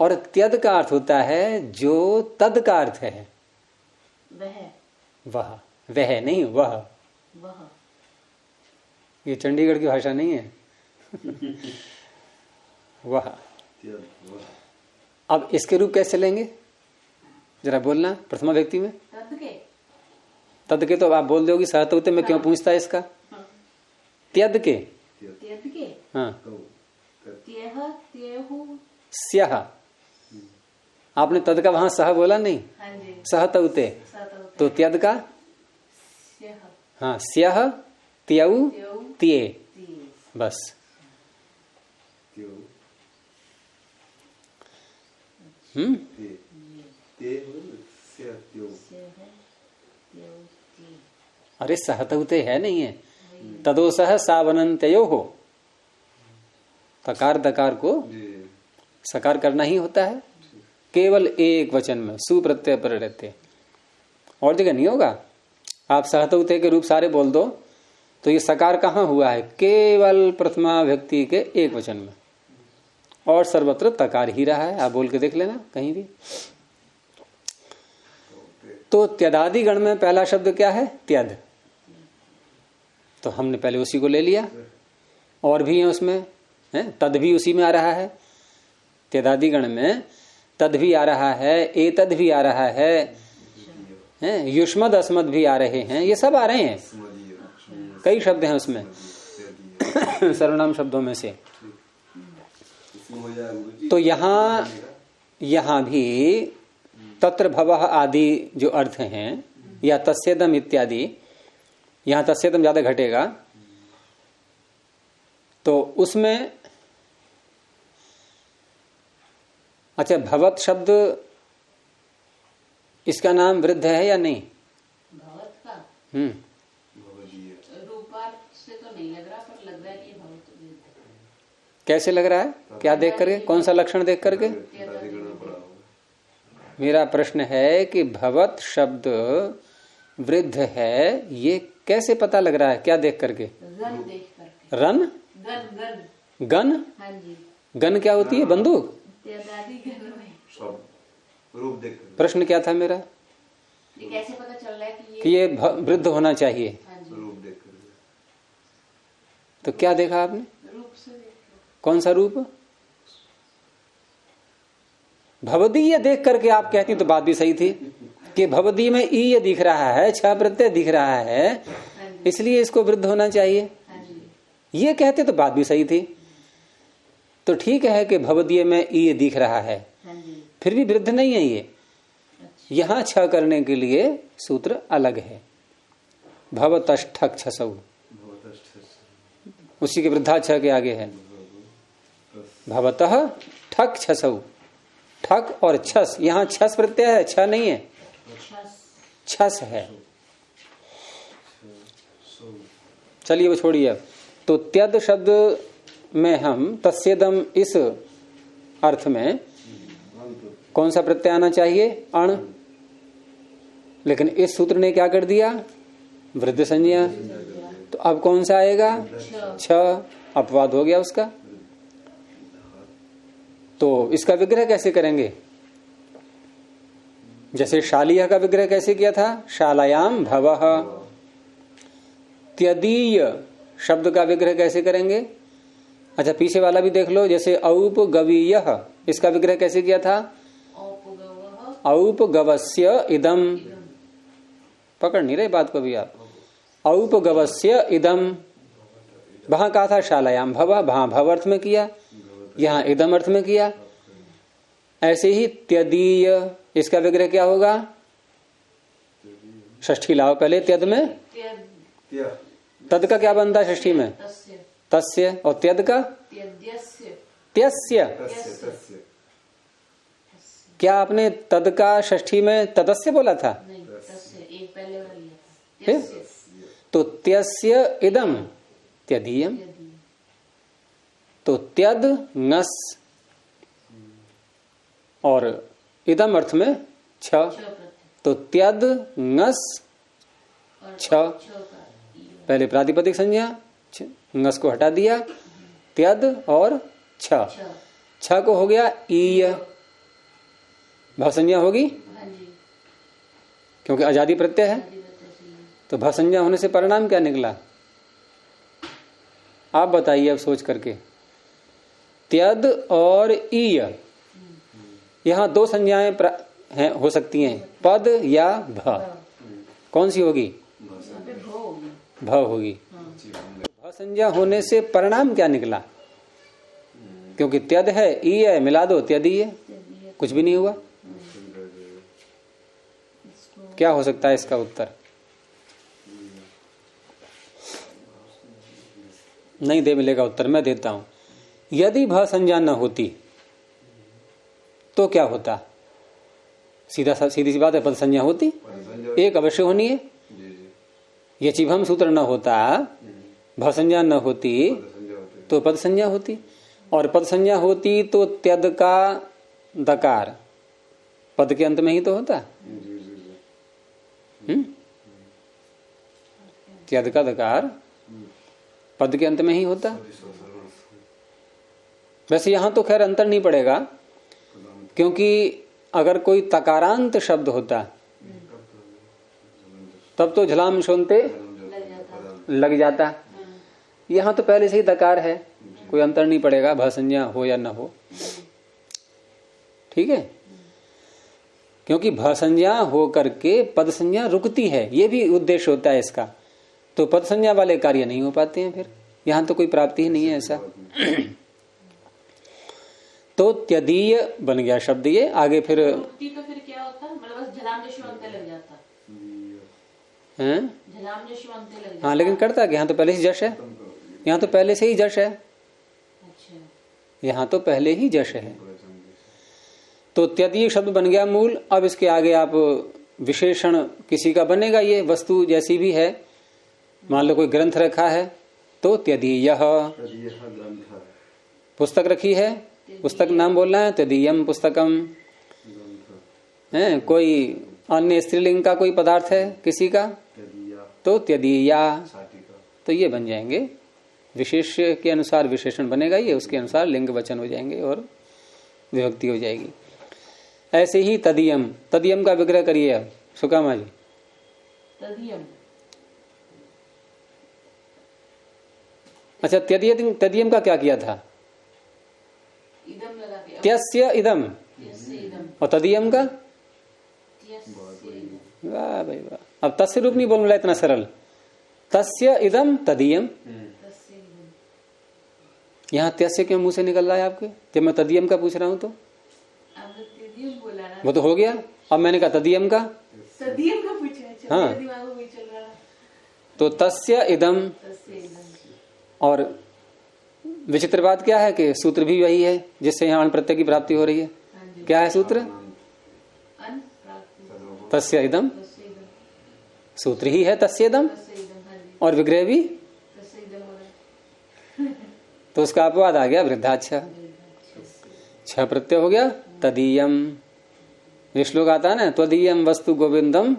और त्यद का अर्थ होता है जो तद का अर्थ है, वह नहीं, वह। ये चंडीगढ़ की भाषा नहीं है। वह। अब इसके रूप कैसे लेंगे, जरा बोलना प्रथमा व्यक्ति में। तद के तो आप बोल दोगी, सहतवते में क्यों पूछता है इसका? त्यद के, हाँ, स्यः, आपने तद का वहां सह बोला नहीं, सहतवते, तो त्यद का हाँ, स्यः त्यौ त्ये, बस। अरे सहतवते है नहीं है, तदोसह सावनंत्यो हो, तकार दकार को सकार करना ही होता है, केवल एक वचन में सुप्रत्यय पर रहते, और जगह नहीं होगा। आप सहतवते के रूप सारे बोल दो तो ये सकार कहाँ हुआ है? केवल प्रथमा व्यक्ति के एक वचन में, और सर्वत्र तकार ही रहा है। आप बोल के देख लेना कहीं भी। तो त्यदादि गण में पहला शब्द क्या है? त्यद। तो हमने पहले उसी को ले लिया, और भी है उसमें, है तद भी उसी में आ रहा है। त्यदादि गण में तद भी आ रहा है, एतद भी आ रहा है, युष्मद अस्मद भी आ रहे हैं, ये सब आ रहे हैं, कई शब्द हैं उसमें सर्वनाम शब्दों में से। तो यहां भी तत्र भवः आदि जो अर्थ हैं, या तस्येदम इत्यादि, यहां तस्येदम ज्यादा घटेगा, तो उसमें अच्छा भवत शब्द इसका नाम वृद्ध है या नहीं? भवत का रूपार्थ से तो नहीं लग रहा, पर लग रहा है कि भवत। कैसे लग रहा है? क्या देख करके, कौन सा लक्षण देख करके? मेरा प्रश्न है कि भवत शब्द वृद्ध है, ये कैसे पता लग रहा है? क्या देख करके? रन देख करके। रन? गन। गन? हाँ जी। गन क्या होती है? बंदूक? रूप देख। प्रश्न क्या था मेरा? ये कैसे पता चल रहा है कि ये वृद्ध होना चाहिए? रूप देख। तो क्या देखा आपने? रूप से देखा। कौन सा रूप? भवदीय देख करके आप कहती तो बात भी सही थी कि भवदीय में ईय दिख रहा है, छ प्रत्यय दिख रहा है, इसलिए इसको वृद्ध होना चाहिए। ये कहते तो बात भी सही थी। तो ठीक है कि भवदीय में ईय दिख रहा है, फिर भी वृद्ध नहीं है ये। यहां छ करने के लिए सूत्र अलग है। भवतष्ठक छसौ, उसी के वृद्धा छ के आगे है। भवतः ठक छसौ, ठक और छस, यहां छस प्रत्यय है, छ नहीं है, छस है। चलिए वो छोड़िए। तो त्यद शब्द में हम तस्येदम इस अर्थ में कौन सा प्रत्यय आना चाहिए? अण। लेकिन इस सूत्र ने क्या कर दिया? वृद्ध संज्ञा। तो अब कौन सा आएगा? छ। अपवाद हो गया उसका। तो इसका विग्रह कैसे करेंगे? जैसे शालिया का विग्रह कैसे किया था? शालायाम भवः। त्यदीय शब्द का विग्रह कैसे करेंगे? अच्छा पीछे वाला भी देख लो। जैसे औपगवीयः, इसका विग्रह कैसे किया था? औपगवस्य इदम। पकड़ नहीं रहे बात को भी आप। औपगवस्य इदम, वहां कहा था शालायाम भवः, वहां भव अर्थ में किया, यहां इदम अर्थ में किया। ऐसे ही त्यदीय, इसका विग्रह क्या होगा? षष्ठी लाओ पहले। त्यद में तद का क्या बनता है षष्ठी में? तस्य। और त्यद का? त्यस्य। क्या आपने तद का षष्ठी में तदस्य बोला था? एक पहले वाली। तो त्यस्य इदम त्यदीयम। तो त्यद नस और इदम अर्थ में छ। तो त्यद नस छ, पहले प्रातिपदिक संज्ञा, नस को हटा दिया, त्यद और छ। छ को हो गया ईय, भसंज्ञा होगी क्योंकि आजादी प्रत्यय है। तो भसंज्ञा होने से परिणाम क्या निकला? आप बताइए अब सोच करके। त्यद और ईय, यहां दो संज्ञाएं हो सकती हैं, पद या भ। कौन सी होगी? भ होगी। भ संज्ञा होने से परिणाम क्या निकला? क्योंकि त्यद है, ई है, मिला दो त्यदीय, कुछ भी नहीं हुआ। क्या हो सकता है इसका उत्तर? नहीं दे मिलेगा उत्तर, मैं देता हूं। यदि भ संज्ञा न होती तो क्या होता? सीधी सी बात है, पद संज्ञा होती, एक अवश्य होनी है। यचिभम सूत्र न होता, भ संज्ञा न होती तो पद संज्ञा होती, और पद संज्ञा होती तो त्यद का दकार पद के अंत में ही तो होता। त्यद का दकार पद के अंत में ही होता। वैसे यहां तो खैर अंतर नहीं पड़ेगा, क्योंकि अगर कोई तकारांत शब्द होता तब तो झलाम शोनते लग जाता। यहां तो पहले से ही दकार है, कोई अंतर नहीं पड़ेगा, भसंज्ञा हो या न हो। ठीक है, क्योंकि भसंज्ञा हो करके पद संज्ञा रुकती है, ये भी उद्देश्य होता है इसका। तो पद संज्ञा वाले कार्य नहीं हो पाते हैं, फिर यहां तो कोई प्राप्ति ही नहीं है ऐसा। तो त्यदीय बन गया शब्द ये। आगे फिर तो फिर क्या होता? मतलब बस झलाम अंत लग जाता है। झलाम अंत लग जाता। हाँ, लेकिन करता कि यहाँ तो पहले ही जश है, यहाँ तो पहले से ही जश है। अच्छा, यहाँ तो पहले ही जश है। तो त्यदीय शब्द बन गया मूल। अब इसके आगे आप विशेषण किसी का बनेगा, ये वस्तु जैसी भी है, मान लो कोई ग्रंथ रखा है तो त्यदीय। पुस्तक रखी है, पुस्तक नाम बोलना है, त्यदीयम पुस्तकम है। कोई अन्य स्त्रीलिंग का कोई पदार्थ है किसी का तो त्यदीया। तो ये बन जाएंगे, विशेष के अनुसार विशेषण बनेगा ये, उसके अनुसार लिंग वचन हो जाएंगे और विभक्ति हो जाएगी। ऐसे ही तदीयम, तदीयम का विग्रह करिए अब सुकामा जी। तदीयम अच्छा, तदीयम का क्या किया था? इदम लगा के त्यस्य इदम, त्यस्य इदम और तदीयम का त्यस्य इदम। वाह भाई वाह। अब तस्य रूप नहीं बोल रहा इतना सरल, तस्य इदम तदीयम। तस्य इदम। यहाँ त्यस्य क्यों मुंह से निकल रहा है आपके, जब मैं तदीयम का पूछ रहा हूं तो? आपने तदीयम बोला ना, वो तो हो गया, अब मैंने कहा तदीयम का। तदीयम का पूछा है। हाँ। मेरे दिमाग में वही चल रहा था। तो तस्य इदम, तस्य इदम। और विचित्र बात क्या है कि सूत्र भी वही है जिससे यहाँ अण प्रत्यय की प्राप्ति हो रही है। हाँ जी। क्या है सूत्र? अन प्राप्ति तस्य इदम, तस्य इदम सूत्र ही है तस्य इदम, तस्य इदम। हाँ जी। और विग्रह भी, तस्य इदम हो रहा है। तो उसका अपवाद आ गया वृद्धाच्छ, छह प्रत्यय हो गया तदीयम। ये श्लोक आता है ना, त्वदीयम वस्तु गोविंदम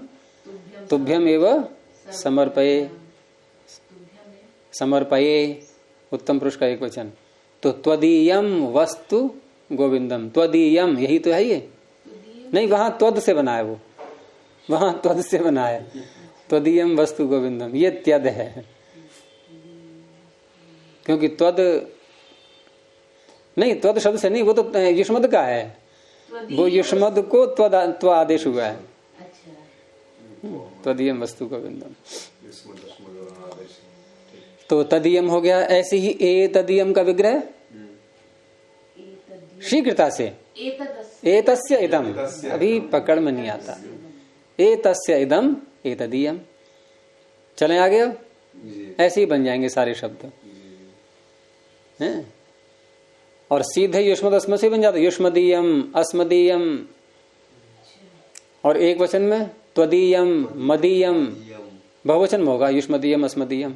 तुभ्यम एव समर्पये, समर्पये उत्तम पुरुष का एक वचन। तो त्वदीयम वस्तु गोविंदम, त्वदीयम यही तो है ये, नहीं वहां त्वद से बना है, वो वहां त्वद से बना है। त्वदीयम वस्तु गोविंदम, ये त्यद है, क्योंकि त्वद नहीं, त्वद शब्द से नहीं, वो तो युष्मद का है, वो युष्मद को त्व आदेश हुआ है। अच्छा। त्वदीयम वस्तु गोविंदम, तो तदीयम हो गया। ऐसे ही ए तदीयम का विग्रह शीघ्रता से एतस्य इदम, अभी पकड़ में नहीं आता, एतस्य इदम एतदीयम। चलें आगे, अब ऐसे ही बन जाएंगे सारे शब्द हैं, और सीधे युष्मद अस्मद से बन जाता, युष्मदीयम अस्मदीयम, और एक वचन में त्वदीयम मदीयम, बहुवचन में होगा युष्मदीयम अस्मदीयम।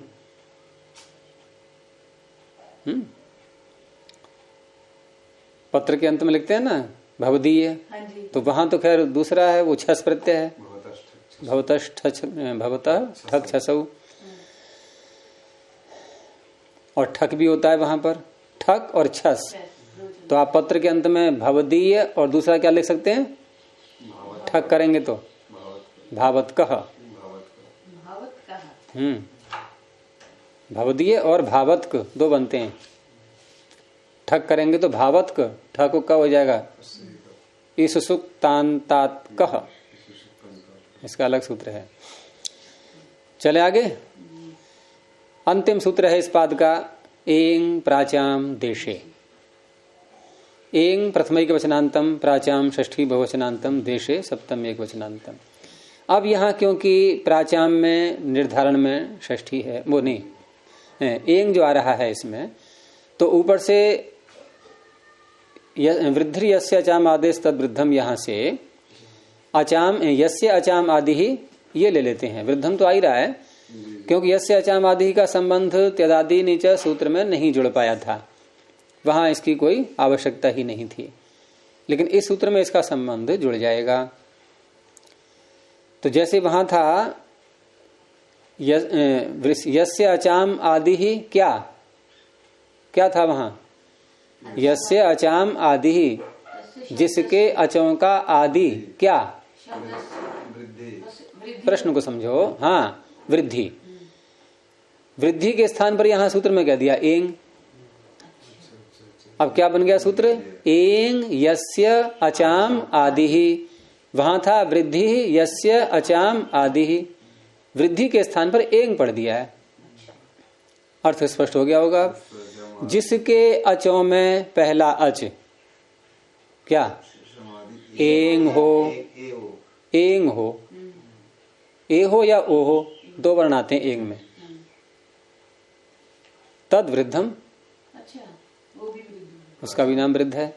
पत्र के अंत में लिखते हैं ना भवदीय, हाँ जी। तो वहां तो खैर दूसरा है, वो छस प्रत्यय है, भवतः ठक छसऊ, और ठक भी होता है वहां पर, ठक और छस। तो आप पत्र के अंत में भवदीय और दूसरा क्या लिख सकते हैं, ठक करेंगे तो भावत कह, भवदीय और भावत क दो बनते हैं, ठक करेंगे तो भावत क, ठक का हो जाएगा ईसुसुक्तान्तात कह, इसका अलग सूत्र है। चले आगे, अंतिम सूत्र है इस पाद का, एंग प्राचाम देशे। एंग प्रथम एक वचनांतम, प्राचाम षष्ठी बहुवचनांतम, देशे सप्तम एक वचनांतम। अब यहाँ क्योंकि प्राचाम में निर्धारण में षष्ठी है, वो नहीं, एंग जो आ रहा है इसमें, तो ऊपर से वृद्धि यस्य अचाम आदेश तद वृद्धम, यहाँ से अचाम यस्य अचाम आदि ही ये ले लेते हैं, वृद्धम तो आ ही रहा है, क्योंकि यस्य अचाम आदि का संबंध त्यदादि नीचे सूत्र में नहीं जुड़ पाया था, वहां इसकी कोई आवश्यकता ही नहीं थी, लेकिन इस सूत्र में इसका संबंध जुड़ जाएगा। तो जैसे वहां था यस्य अचाम आदि ही, क्या क्या था वहां, यस्य अचाम आदि ही, जिसके अचों का आदि क्या, प्रश्न को समझो, हाँ वृद्धि, वृद्धि के स्थान पर यहां सूत्र में कह दिया एंग। अब क्या बन गया सूत्र, एंग यस्य अचाम आदि ही, वहां था वृद्धि यस्य अचाम आदि ही, वृद्धि के स्थान पर एंग पढ़ दिया है, अर्थ स्पष्ट हो गया होगा। जिसके अचों में पहला अच क्या, एंग हो, एंग हो, ए हो या ओ हो, दो वर्ण आते हैं एंग में, तद वृद्धम, अच्छा, वो भी वृद्ध, उसका भी नाम वृद्ध है।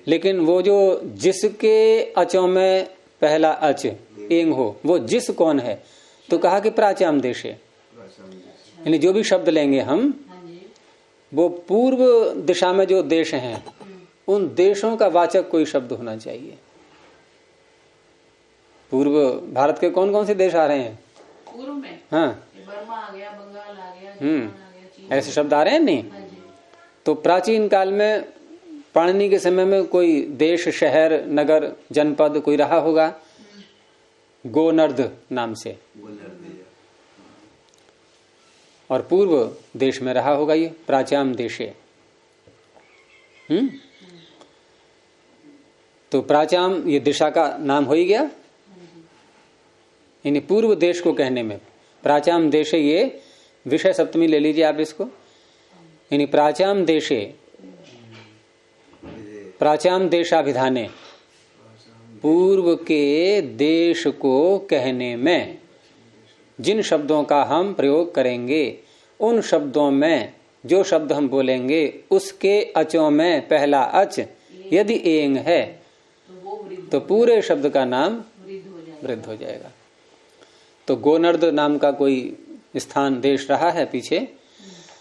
लेकिन वो जो जिसके अचों में पहला अच एंग हो, वो जिस कौन है, तो कहा कि प्राचाम देशे, यानी जो भी शब्द लेंगे हम, वो पूर्व दिशा में जो देश हैं उन देशों का वाचक कोई शब्द होना चाहिए। पूर्व भारत के कौन कौन से देश आ रहे हैं पूर्व में? हाँ, बर्मा आ गया, बंगाल आ गया, जापान आ गया, चीन, ऐसे शब्द आ रहे हैं नहीं। हाँ जी। तो प्राचीन काल में पाणिनि के समय में कोई देश, शहर, नगर, जनपद कोई रहा होगा गोनर्द नाम से, और पूर्व देश में रहा होगा ये प्राच्याम देशे। तो प्राच्याम ये दिशा का नाम हो ही गया, यानी पूर्व देश को कहने में प्राच्याम देशे, ये विषय सप्तमी ले लीजिए आप इसको, यानी प्राच्याम देशे, प्राच्याम देशाभिधाने, पूर्व के देश को कहने में जिन शब्दों का हम प्रयोग करेंगे, उन शब्दों में जो शब्द हम बोलेंगे उसके अचों में पहला अच यदि एंग है तो पूरे शब्द का नाम वृद्ध हो जाएगा। तो गोनर्द नाम का कोई स्थान देश रहा है पीछे,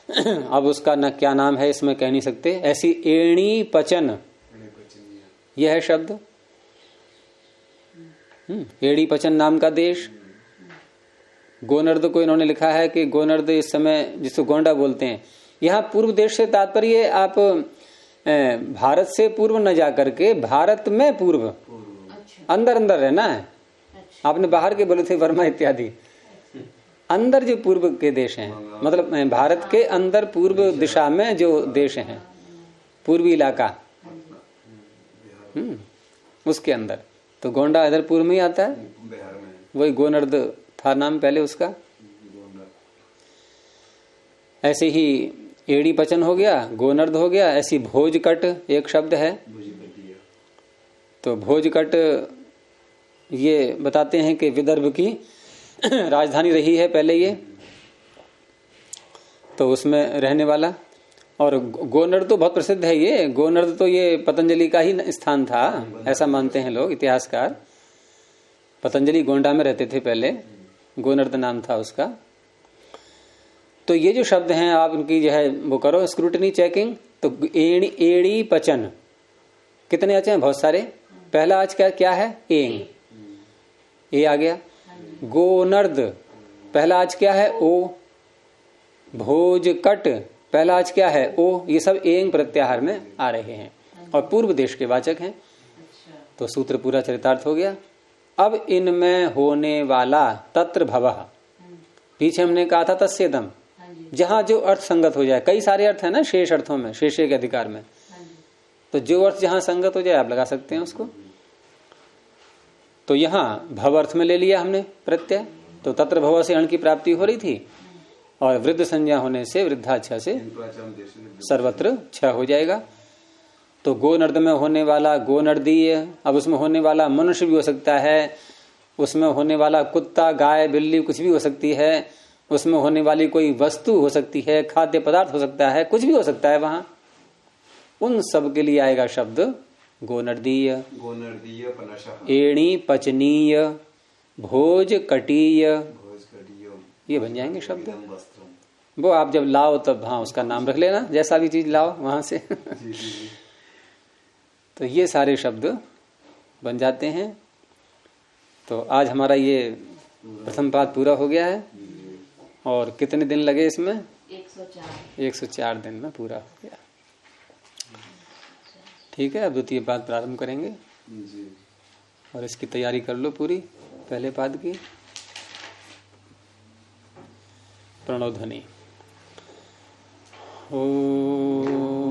अब उसका न क्या नाम है इसमें कह नहीं सकते। ऐसी एणी पचन, यह है शब्द, एड़ी पचन नाम का देश। गोनर्द को इन्होंने लिखा है कि गोनर्द इस समय जिसको गोंडा बोलते हैं, यहाँ पूर्व देश से तात्पर्य आप भारत से पूर्व न जाकर के भारत में पूर्व, अंदर अंदर रहना है। आपने बाहर के बोले थे वर्मा इत्यादि, अंदर जो पूर्व के देश हैं, मतलब भारत के अंदर पूर्व दिशा में जो देश हैं, पूर्वी इलाका, उसके अंदर। तो गोंडा इधर पूर्व में ही आता है, वही गोनर्द था नाम पहले उसका। ऐसे ही एड़ी पचन हो गया, गोनर्द हो गया। ऐसी भोजकट एक शब्द है, तो भोजकट ये बताते हैं कि विदर्भ की राजधानी रही है पहले ये, तो उसमें रहने वाला। और गोनर्द तो बहुत प्रसिद्ध है, ये गोनर्द तो ये पतंजलि का ही स्थान था, ऐसा मानते हैं लोग इतिहासकार। पतंजलि गोंडा में रहते थे पहले, गोनर्द नाम था उसका। तो ये जो शब्द हैं आप उनकी जो है वो करो स्क्रूटनी चेकिंग। तो एड़ी पचन, कितने अच हैं? बहुत सारे। पहला अच क्या है? एंग, ए आ गया। गोनर्द पहला अच क्या है? ओ। भोजकट पहला अच क्या है? ओ। ये सब एंग प्रत्याहार में आ रहे हैं और पूर्व देश के वाचक हैं। तो सूत्र पूरा चरितार्थ हो गया। अब इनमें होने वाला तत्र भवः, पीछे हमने कहा था तस्येदम, जहां जो अर्थ संगत हो जाए। कई सारे अर्थ है ना शेष अर्थों में, शेषे के अधिकार में, तो जो अर्थ जहां संगत हो जाए आप लगा सकते हैं उसको। तो यहां भव अर्थ में ले लिया हमने प्रत्यय, तो तत्र भव से अण की प्राप्ति हो रही थी और वृद्ध संज्ञा होने से वृद्धाच्छा से सर्वत्र छ हो जाएगा। तो गोनर्द में होने वाला गोनर्दीय, अब उसमें होने वाला मनुष्य भी हो सकता है, उसमें होने वाला कुत्ता गाय बिल्ली कुछ भी हो सकती है, उसमें होने वाली कोई वस्तु हो सकती है, खाद्य पदार्थ हो सकता है, कुछ भी हो सकता है वहां। उन सब के लिए आएगा शब्द गोनर्दीय, एणी पचनीय, भोज कटीय, ये बन जाएंगे शब्द। वो आप जब लाओ तब हाँ उसका नाम रख लेना, जैसा भी चीज लाओ वहां से। तो ये सारे शब्द बन जाते हैं। तो आज हमारा ये प्रथम पाठ पूरा हो गया है। और कितने दिन लगे इसमें? 104 दिन में पूरा हो गया। ठीक है, अब द्वितीय पाद प्रारंभ करेंगे और इसकी तैयारी कर लो पूरी पहले पाद की। प्रणव ध्वनि। ओम